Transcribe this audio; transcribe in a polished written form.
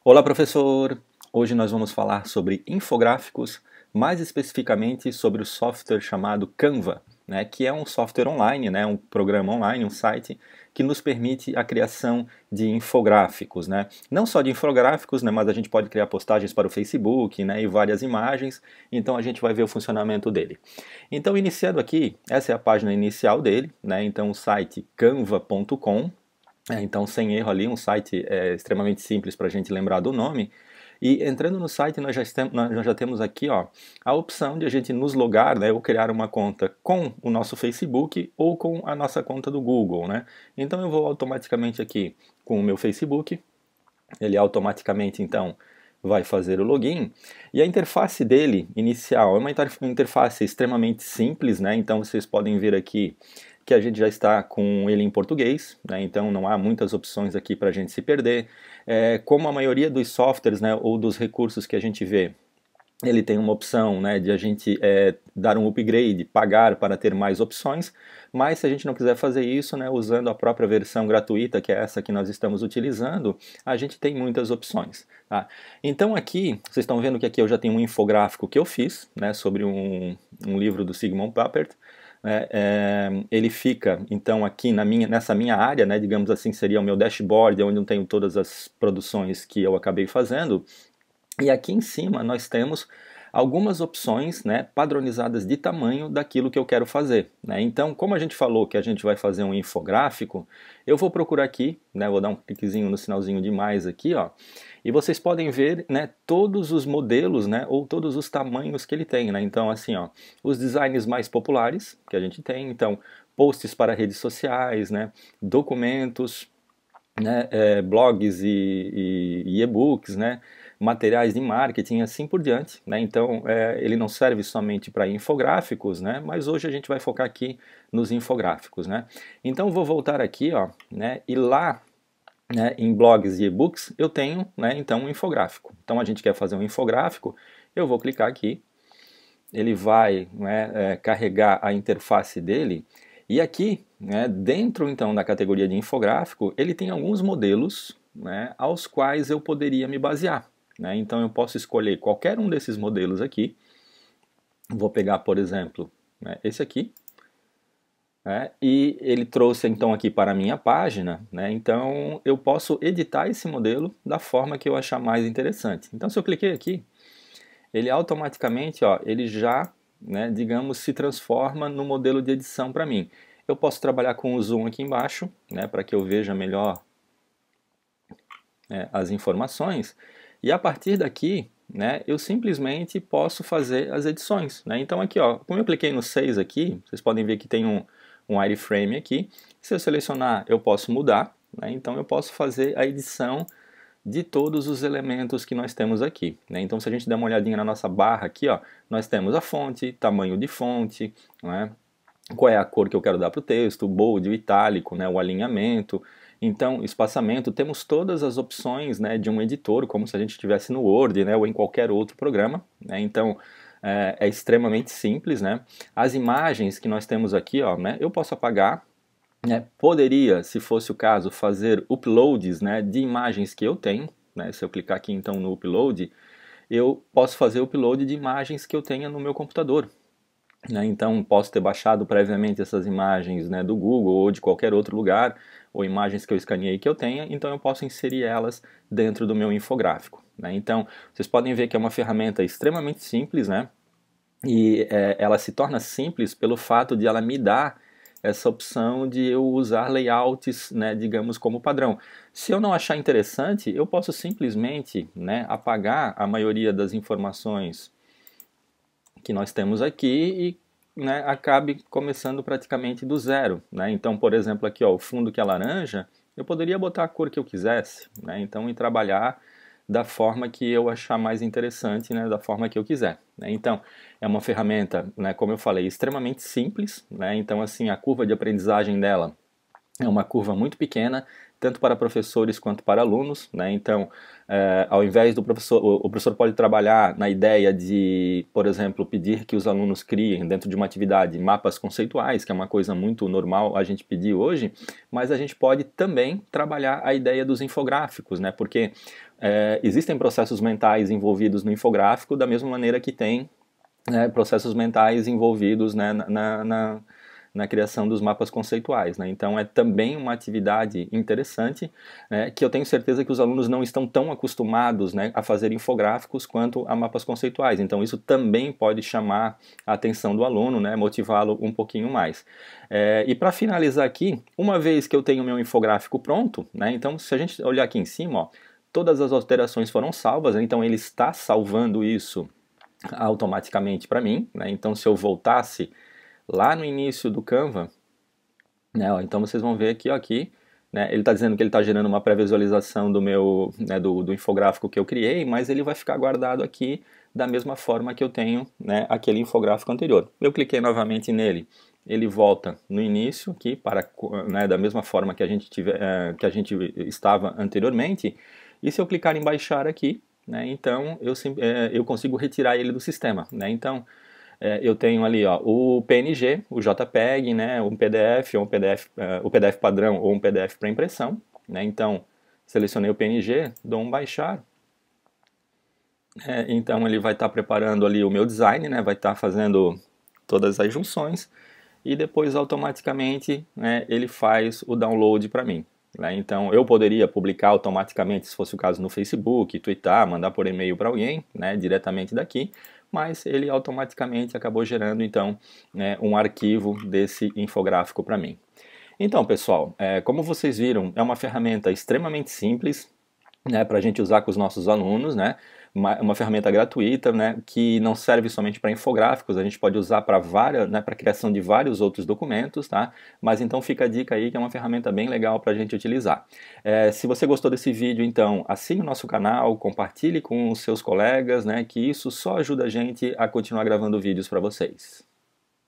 Olá, professor! Hoje nós vamos falar sobre infográficos, mais especificamente sobre o software chamado Canva, que é um software online, um programa online, um site que nos permite a criação de infográficos. Não só de infográficos, mas a gente pode criar postagens para o Facebook e várias imagens, então a gente vai ver o funcionamento dele. Então, iniciando aqui, essa é a página inicial dele, então o site canva.com. Então, sem erro ali, um site extremamente simples para a gente lembrar do nome. E entrando no site, nós já temos aqui a opção de a gente nos logar, ou criar uma conta com o nosso Facebook ou com a nossa conta do Google. Então, eu vou automaticamente aqui com o meu Facebook. Ele automaticamente, então, vai fazer o login. E a interface dele, inicial, é uma interface extremamente simples. Então, vocês podem ver aqui que a gente já está com ele em português, então não há muitas opções aqui para a gente se perder. Como a maioria dos softwares ou dos recursos que a gente vê, ele tem uma opção de a gente dar um upgrade, pagar para ter mais opções, mas se a gente não quiser fazer isso, usando a própria versão gratuita, que é essa que nós estamos utilizando, a gente tem muitas opções. Tá? Então aqui, vocês estão vendo que aqui eu já tenho um infográfico que eu fiz, sobre um livro do Sigmund Papert. Ele fica então aqui nessa minha área, digamos assim, seria o meu dashboard, onde eu tenho todas as produções que eu acabei fazendo. E aqui em cima nós temos algumas opções padronizadas de tamanho daquilo que eu quero fazer. Então, como a gente falou que a gente vai fazer um infográfico, eu vou procurar aqui, vou dar um cliquezinho no sinalzinho de mais aqui, e vocês podem ver todos os modelos ou todos os tamanhos que ele tem. Então, assim, os designs mais populares que a gente tem, então, posts para redes sociais, documentos, blogs e e-books, materiais de marketing, assim por diante. Então, ele não serve somente para infográficos, mas hoje a gente vai focar aqui nos infográficos. Então, vou voltar aqui, e lá em blogs e e-books eu tenho então um infográfico. Então, a gente quer fazer um infográfico, eu vou clicar aqui, ele vai carregar a interface dele, e aqui, dentro então da categoria de infográfico, ele tem alguns modelos aos quais eu poderia me basear. Então eu posso escolher qualquer um desses modelos aqui. Vou pegar, por exemplo, esse aqui. E ele trouxe então aqui para a minha página. Então eu posso editar esse modelo da forma que eu achar mais interessante. Então se eu cliquei aqui, ele automaticamente ele já, digamos, se transforma no modelo de edição para mim. Eu posso trabalhar com o zoom aqui embaixo, para que eu veja melhor as informações. E a partir daqui, eu simplesmente posso fazer as edições. Então aqui, como eu cliquei no 6 aqui, vocês podem ver que tem um wireframe aqui. Se eu selecionar, eu posso mudar. Então eu posso fazer a edição de todos os elementos que nós temos aqui. Então se a gente der uma olhadinha na nossa barra aqui, nós temos a fonte, tamanho de fonte, qual é a cor que eu quero dar para o texto, o bold, o itálico, o alinhamento. Então, espaçamento, temos todas as opções de um editor, como se a gente estivesse no Word ou em qualquer outro programa. Então, é extremamente simples. As imagens que nós temos aqui, eu posso apagar. Poderia, se fosse o caso, fazer uploads de imagens que eu tenho. Se eu clicar aqui então no upload, eu posso fazer upload de imagens que eu tenha no meu computador. Então posso ter baixado previamente essas imagens do Google ou de qualquer outro lugar, ou imagens que eu escaneei que eu tenha, então eu posso inserir elas dentro do meu infográfico. Então vocês podem ver que é uma ferramenta extremamente simples, e ela se torna simples pelo fato de ela me dar essa opção de eu usar layouts, digamos, como padrão. Se eu não achar interessante, eu posso simplesmente apagar a maioria das informações que nós temos aqui e acabe começando praticamente do zero. Então, por exemplo, aqui o fundo que é laranja, eu poderia botar a cor que eu quisesse, então, e trabalhar da forma que eu achar mais interessante, da forma que eu quiser. Então, é uma ferramenta, como eu falei, extremamente simples. Então, assim, a curva de aprendizagem dela é uma curva muito pequena, tanto para professores quanto para alunos, né? Então, ao invés do professor, o professor pode trabalhar na ideia de, por exemplo, pedir que os alunos criem dentro de uma atividade mapas conceituais, que é uma coisa muito normal a gente pedir hoje, mas a gente pode também trabalhar a ideia dos infográficos, né? Porque existem processos mentais envolvidos no infográfico da mesma maneira que tem processos mentais envolvidos, né, na criação dos mapas conceituais, né? Então é também uma atividade interessante, né, que eu tenho certeza que os alunos não estão tão acostumados, né, a fazer infográficos quanto a mapas conceituais. Então isso também pode chamar a atenção do aluno, né, motivá-lo um pouquinho mais. E para finalizar aqui, uma vez que eu tenho meu infográfico pronto, né, então se a gente olhar aqui em cima, ó, todas as alterações foram salvas, né, então ele está salvando isso automaticamente para mim, né? Então se eu voltasse lá no início do Canva, né, ó, então vocês vão ver aqui, né, ele está dizendo que ele está gerando uma pré-visualização do meu, né, do infográfico que eu criei, mas ele vai ficar guardado aqui da mesma forma que eu tenho, né, aquele infográfico anterior. Eu cliquei novamente nele, ele volta no início aqui, para, né, da mesma forma que a gente estava anteriormente, e se eu clicar em baixar aqui, né, então eu consigo retirar ele do sistema, né, então eu tenho ali, ó, o PNG, o JPEG, né, um PDF, ou um PDF, o PDF padrão ou um PDF para impressão, né, então selecionei o PNG, dou um baixar, então ele vai estar preparando ali o meu design, né, vai estar fazendo todas as junções e depois automaticamente, né, ele faz o download para mim. Né? Então eu poderia publicar automaticamente, se fosse o caso, no Facebook, twittar, mandar por e-mail para alguém, né, diretamente daqui, mas ele automaticamente acabou gerando então, né, um arquivo desse infográfico para mim. Então, pessoal, como vocês viram, é uma ferramenta extremamente simples, né, para a gente usar com os nossos alunos, né, uma ferramenta gratuita, né, que não serve somente para infográficos, a gente pode usar para várias, né, para a criação de vários outros documentos, tá? Mas então fica a dica aí que é uma ferramenta bem legal para a gente utilizar. Se você gostou desse vídeo, então assine o nosso canal, compartilhe com os seus colegas, né, que isso só ajuda a gente a continuar gravando vídeos para vocês.